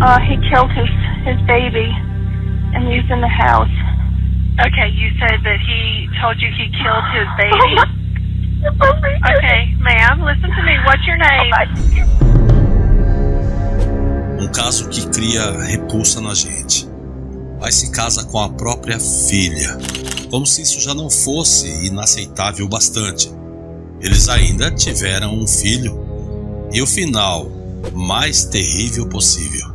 He killed his baby and he's in the house. Okay, you said that he told you he killed his baby? Okay, ma'am, listen to me. What's your name? Um caso que cria repulsa na gente. Pai se casa com a própria filha, como se isso já não fosse inaceitável o bastante. Eles ainda tiveram um filho, e o final mais terrível possível.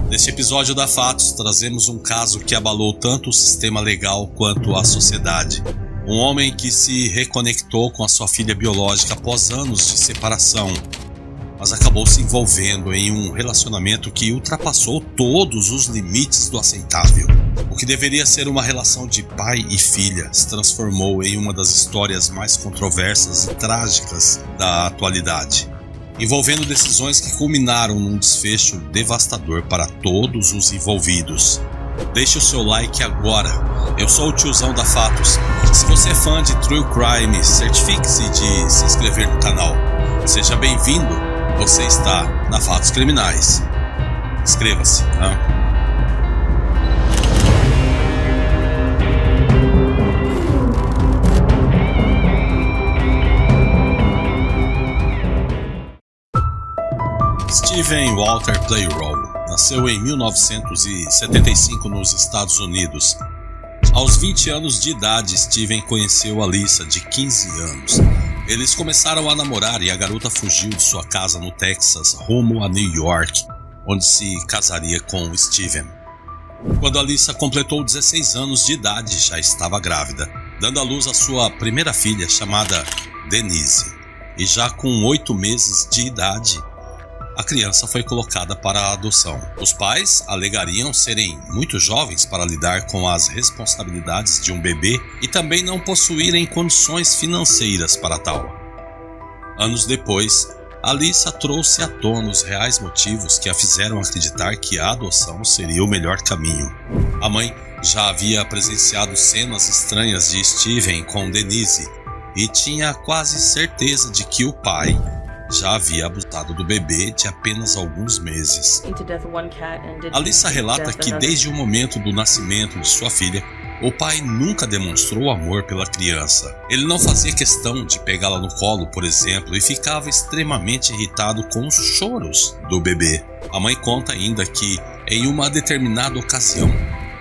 Neste episódio da Fatos, trazemos um caso que abalou tanto o sistema legal quanto a sociedade. Um homem que se reconectou com a sua filha biológica após anos de separação, mas acabou se envolvendo em um relacionamento que ultrapassou todos os limites do aceitável. O que deveria ser uma relação de pai e filha se transformou em uma das histórias mais controversas e trágicas da atualidade, envolvendo decisões que culminaram num desfecho devastador para todos os envolvidos. Deixe o seu like agora. Eu sou o tiozão da Fatos. Se você é fã de True Crime, certifique-se de se inscrever no canal. Seja bem-vindo. Você está na Fatos Criminais. Inscreva-se, né? Steven Walter Playroll nasceu em 1975 nos Estados Unidos. Aos 20 anos de idade, Steven conheceu Alyssa, de 15 anos. Eles começaram a namorar e a garota fugiu de sua casa no Texas rumo a New York, onde se casaria com Steven. Quando Alyssa completou 16 anos de idade, já estava grávida, dando à luz a sua primeira filha, chamada Denise. E já com 8 meses de idade, a criança foi colocada para a adoção. Os pais alegariam serem muito jovens para lidar com as responsabilidades de um bebê e também não possuírem condições financeiras para tal. Anos depois, Alyssa trouxe à tona os reais motivos que a fizeram acreditar que a adoção seria o melhor caminho. A mãe já havia presenciado cenas estranhas de Steven com Denise e tinha quase certeza de que o pai já havia abusado do bebê de apenas alguns meses. Alyssa relata que desde o momento do nascimento de sua filha, o pai nunca demonstrou amor pela criança. Ele não fazia questão de pegá-la no colo, por exemplo, e ficava extremamente irritado com os choros do bebê. A mãe conta ainda que, em uma determinada ocasião,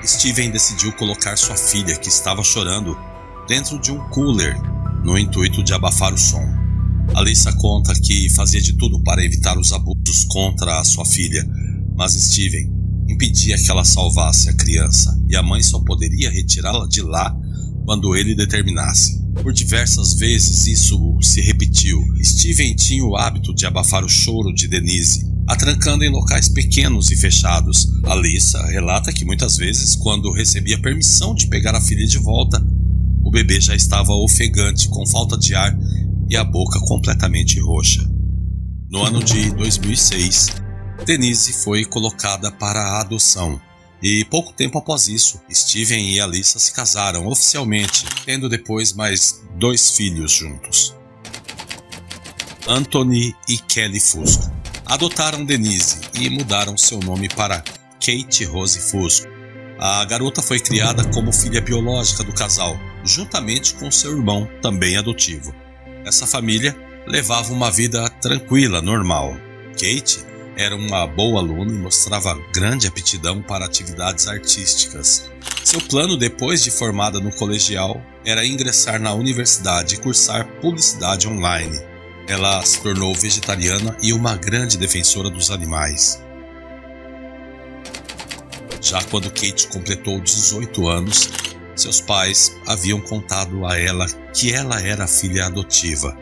Steven decidiu colocar sua filha, que estava chorando, dentro de um cooler, no intuito de abafar o som. Alyssa conta que fazia de tudo para evitar os abusos contra a sua filha, mas Steven impedia que ela salvasse a criança e a mãe só poderia retirá-la de lá quando ele determinasse. Por diversas vezes isso se repetiu. Steven tinha o hábito de abafar o choro de Denise, a trancando em locais pequenos e fechados. Alyssa relata que muitas vezes, quando recebia permissão de pegar a filha de volta, o bebê já estava ofegante, com falta de ar e a boca completamente roxa. No ano de 2006, Denise foi colocada para a adoção e pouco tempo após isso, Steven e Alyssa se casaram oficialmente, tendo depois mais 2 filhos juntos. Anthony e Kelly Fusco adotaram Denise e mudaram seu nome para Kate Rose Fusco. A garota foi criada como filha biológica do casal, juntamente com seu irmão, também adotivo. Essa família levava uma vida tranquila, normal. Kate era uma boa aluna e mostrava grande aptidão para atividades artísticas. Seu plano, depois de formada no colegial, era ingressar na universidade e cursar publicidade online. Ela se tornou vegetariana e uma grande defensora dos animais. Já quando Kate completou 18 anos, seus pais haviam contado a ela que ela era a filha adotiva.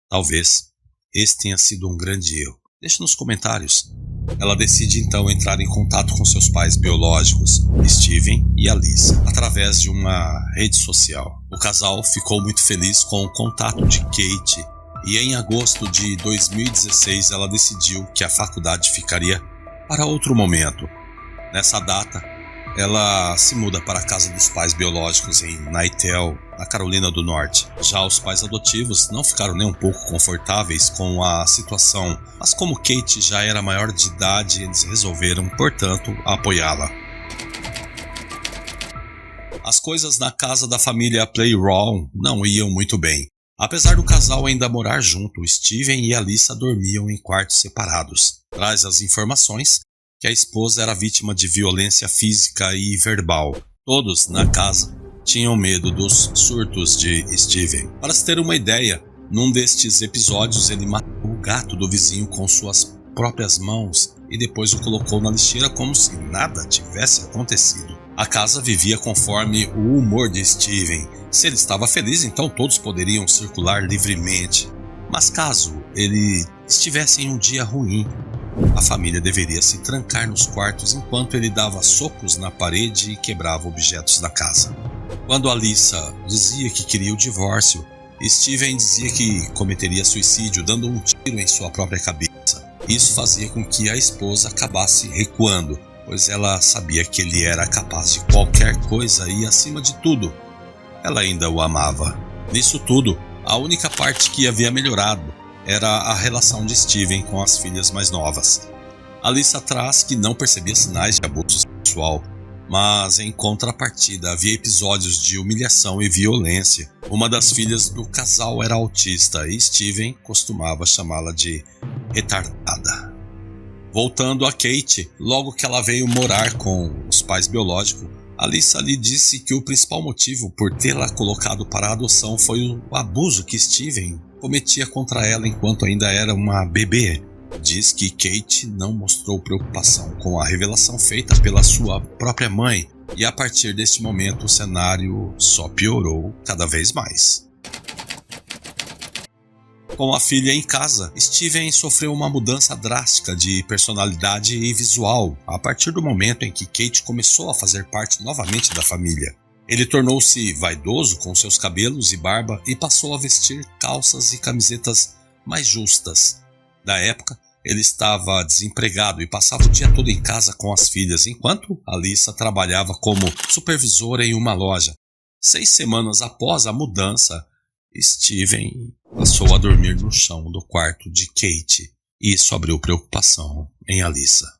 Talvez esse tenha sido um grande erro. Deixe nos comentários. Ela decide então entrar em contato com seus pais biológicos, Steven e Alyssa, através de uma rede social. O casal ficou muito feliz com o contato de Kate e em agosto de 2016 ela decidiu que a faculdade ficaria para outro momento. Nessa data, ela se muda para a casa dos pais biológicos em Knightdale, na Carolina do Norte. Já os pais adotivos não ficaram nem um pouco confortáveis com a situação, mas como Kate já era maior de idade, eles resolveram, portanto, apoiá-la. As coisas na casa da família Playroll não iam muito bem. Apesar do casal ainda morar junto, Steven e Alyssa dormiam em quartos separados. Traz as informações que a esposa era vítima de violência física e verbal. Todos na casa tinham medo dos surtos de Steven. Para se ter uma ideia, num destes episódios ele matou o gato do vizinho com suas próprias mãos e depois o colocou na lixeira como se nada tivesse acontecido. A casa vivia conforme o humor de Steven. Se ele estava feliz, então todos poderiam circular livremente. Mas caso ele estivesse em um dia ruim, a família deveria se trancar nos quartos enquanto ele dava socos na parede e quebrava objetos da casa. Quando Alyssa dizia que queria o divórcio, Steven dizia que cometeria suicídio dando um tiro em sua própria cabeça. Isso fazia com que a esposa acabasse recuando, pois ela sabia que ele era capaz de qualquer coisa e, acima de tudo, ela ainda o amava. Nisso tudo, a única parte que havia melhorado era a relação de Steven com as filhas mais novas. Alyssa traz que não percebia sinais de abuso sexual, mas em contrapartida havia episódios de humilhação e violência. Uma das filhas do casal era autista e Steven costumava chamá-la de retardada. Voltando a Kate, logo que ela veio morar com os pais biológicos, Alyssa lhe disse que o principal motivo por tê-la colocado para a adoção foi o abuso que Steven cometia contra ela enquanto ainda era uma bebê. Diz que Kate não mostrou preocupação com a revelação feita pela sua própria mãe e a partir deste momento o cenário só piorou cada vez mais. Com a filha em casa, Steven sofreu uma mudança drástica de personalidade e visual a partir do momento em que Kate começou a fazer parte novamente da família. Ele tornou-se vaidoso com seus cabelos e barba e passou a vestir calças e camisetas mais justas. Na época, ele estava desempregado e passava o dia todo em casa com as filhas, enquanto Alyssa trabalhava como supervisora em uma loja. 6 semanas após a mudança, Steven passou a dormir no chão do quarto de Kate e isso abriu preocupação em Alyssa.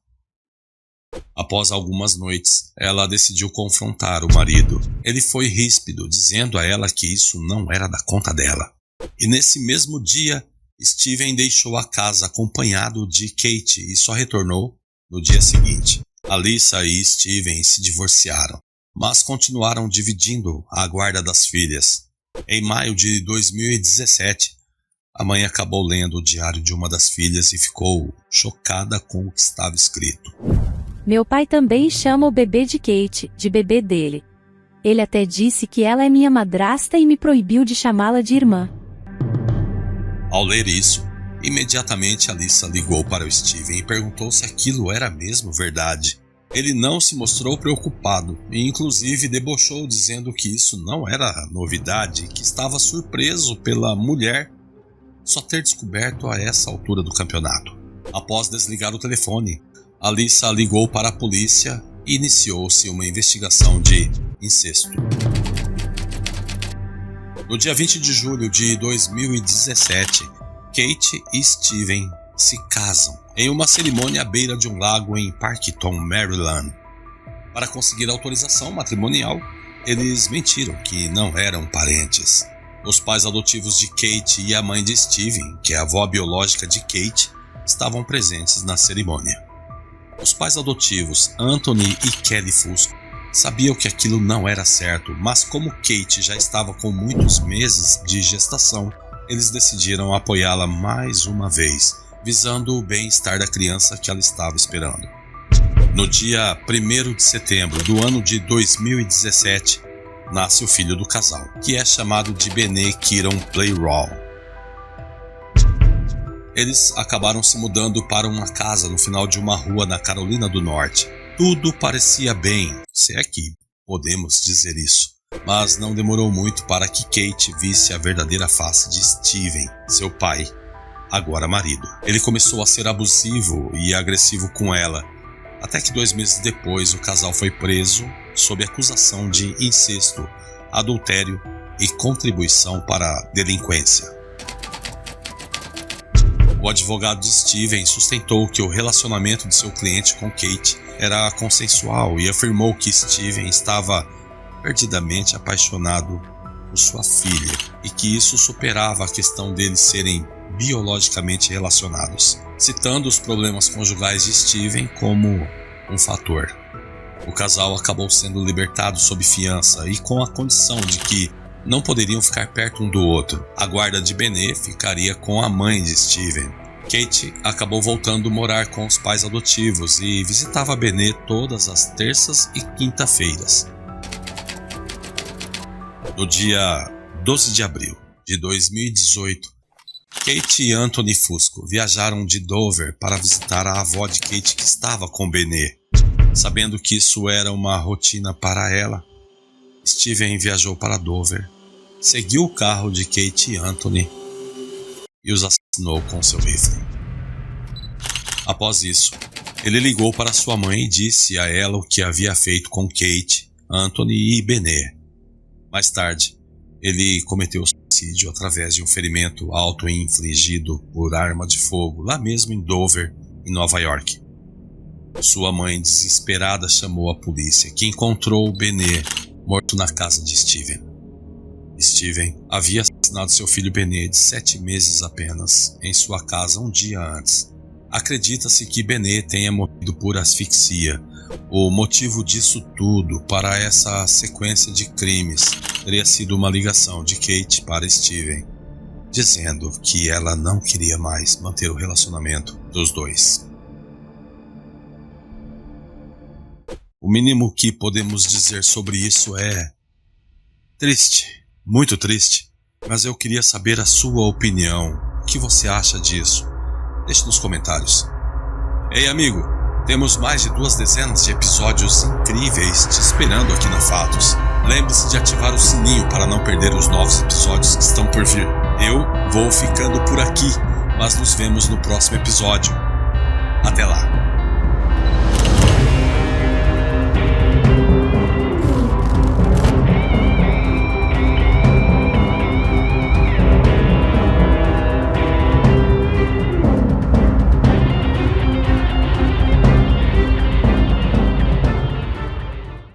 Após algumas noites, ela decidiu confrontar o marido. Ele foi ríspido, dizendo a ela que isso não era da conta dela. E nesse mesmo dia, Steven deixou a casa acompanhado de Kate e só retornou no dia seguinte. Alyssa e Steven se divorciaram, mas continuaram dividindo a guarda das filhas. Em maio de 2017, a mãe acabou lendo o diário de uma das filhas e ficou chocada com o que estava escrito. Meu pai também chama o bebê de Kate, de bebê dele. Ele até disse que ela é minha madrasta e me proibiu de chamá-la de irmã. Ao ler isso, imediatamente Alyssa ligou para o Steven e perguntou se aquilo era mesmo verdade. Ele não se mostrou preocupado e inclusive debochou dizendo que isso não era novidade e que estava surpreso pela mulher só ter descoberto a essa altura do campeonato. Após desligar o telefone, Alyssa ligou para a polícia e iniciou-se uma investigação de incesto. No dia 20 de julho de 2017, Kate e Steven se casam em uma cerimônia à beira de um lago em Parkton, Maryland. Para conseguir autorização matrimonial, eles mentiram que não eram parentes. Os pais adotivos de Kate e a mãe de Steven, que é a avó biológica de Kate, estavam presentes na cerimônia. Os pais adotivos, Anthony e Kelly Fusco, sabiam que aquilo não era certo, mas como Kate já estava com muitos meses de gestação, eles decidiram apoiá-la mais uma vez, visando o bem-estar da criança que ela estava esperando. No dia 1º de setembro do ano de 2017, nasce o filho do casal, que é chamado de Bene Kieran Playroll. Eles acabaram se mudando para uma casa no final de uma rua na Carolina do Norte. Tudo parecia bem, se é que podemos dizer isso. Mas não demorou muito para que Kate visse a verdadeira face de Steven, seu pai, agora marido. Ele começou a ser abusivo e agressivo com ela, Até que 2 meses depois o casal foi preso sob acusação de incesto, adultério e contribuição para a delinquência. O advogado de Steven sustentou que o relacionamento de seu cliente com Kate era consensual e afirmou que Steven estava perdidamente apaixonado por sua filha e que isso superava a questão deles serem biologicamente relacionados, citando os problemas conjugais de Steven como um fator. O casal acabou sendo libertado sob fiança e com a condição de que não poderiam ficar perto um do outro. A guarda de Benet ficaria com a mãe de Steven. Kate acabou voltando a morar com os pais adotivos e visitava Benet todas as terças e quinta-feiras. No dia 12 de abril de 2018, Kate e Anthony Fusco viajaram de Dover para visitar a avó de Kate que estava com Benet. Sabendo que isso era uma rotina para ela, Steven viajou para Dover, seguiu o carro de Kate e Anthony e os assassinou com seu rifle. Após isso, ele ligou para sua mãe e disse a ela o que havia feito com Kate, Anthony e Benet. Mais tarde, ele cometeu suicídio através de um ferimento auto-infligido por arma de fogo lá mesmo em Dover, em Nova York. Sua mãe, desesperada, chamou a polícia, que encontrou Benet morto na casa de Steven. Steven havia assassinado seu filho Benet, de 7 meses apenas, em sua casa um dia antes. Acredita-se que Benet tenha morrido por asfixia. O motivo disso tudo, para essa sequência de crimes, teria sido uma ligação de Kate para Steven, dizendo que ela não queria mais manter o relacionamento dos dois. O mínimo que podemos dizer sobre isso é triste, muito triste, mas eu queria saber a sua opinião. O que você acha disso? Deixe nos comentários. Ei, amigo, temos mais de 2 dezenas de episódios incríveis te esperando aqui na Fatos. Lembre-se de ativar o sininho para não perder os novos episódios que estão por vir. Eu vou ficando por aqui, mas nos vemos no próximo episódio. Até lá!